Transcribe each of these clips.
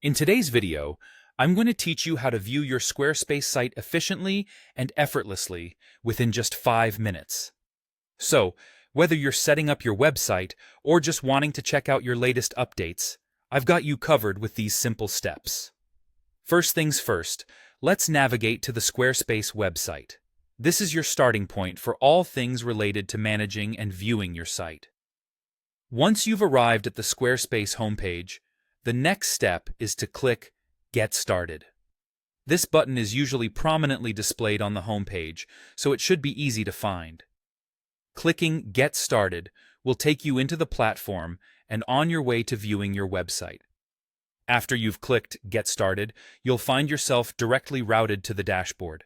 In today's video, I'm going to teach you how to view your Squarespace site efficiently and effortlessly within just 5 minutes. So, whether you're setting up your website or just wanting to check out your latest updates, I've got you covered with these simple steps. First things first, let's navigate to the Squarespace website. This is your starting point for all things related to managing and viewing your site. Once you've arrived at the Squarespace homepage, the next step is to click Get Started. This button is usually prominently displayed on the homepage, so it should be easy to find. Clicking Get Started will take you into the platform and on your way to viewing your website. After you've clicked Get Started, you'll find yourself directly routed to the dashboard.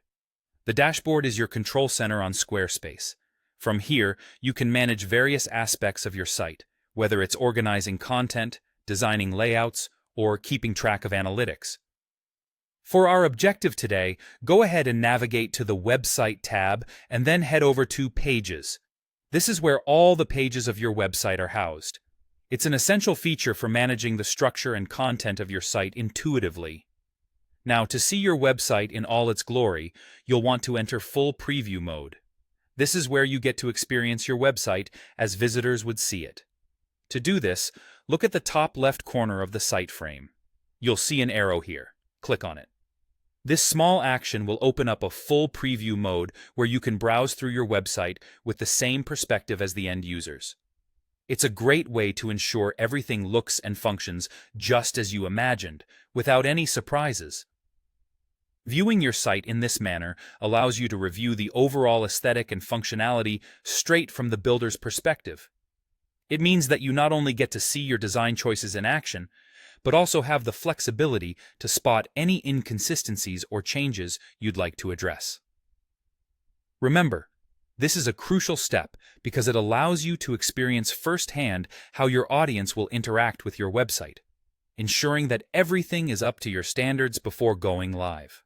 The dashboard is your control center on Squarespace. From here, you can manage various aspects of your site, whether it's organizing content, designing layouts, or keeping track of analytics. For our objective today, go ahead and navigate to the Website tab and then head over to Pages. This is where all the pages of your website are housed. It's an essential feature for managing the structure and content of your site intuitively. Now, to see your website in all its glory, you'll want to enter Full Preview mode. This is where you get to experience your website as visitors would see it. To do this, look at the top left corner of the site frame. You'll see an arrow here. Click on it. This small action will open up a full preview mode where you can browse through your website with the same perspective as the end users. It's a great way to ensure everything looks and functions just as you imagined, without any surprises. Viewing your site in this manner allows you to review the overall aesthetic and functionality straight from the builder's perspective. It means that you not only get to see your design choices in action, but also have the flexibility to spot any inconsistencies or changes you'd like to address. Remember, this is a crucial step because it allows you to experience firsthand how your audience will interact with your website, ensuring that everything is up to your standards before going live.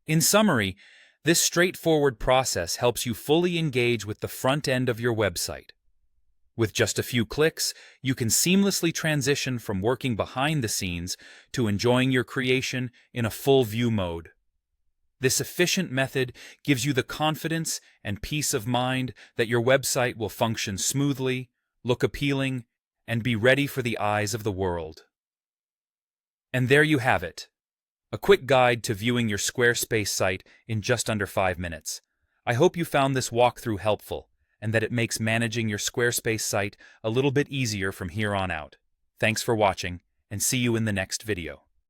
In summary, this straightforward process helps you fully engage with the front end of your website. With just a few clicks, you can seamlessly transition from working behind the scenes to enjoying your creation in a full view mode. This efficient method gives you the confidence and peace of mind that your website will function smoothly, look appealing, and be ready for the eyes of the world. And there you have it, a quick guide to viewing your Squarespace site in just under 5 minutes. I hope you found this walkthrough helpful, and that it makes managing your Squarespace site a little bit easier from here on out. Thanks for watching, and see you in the next video.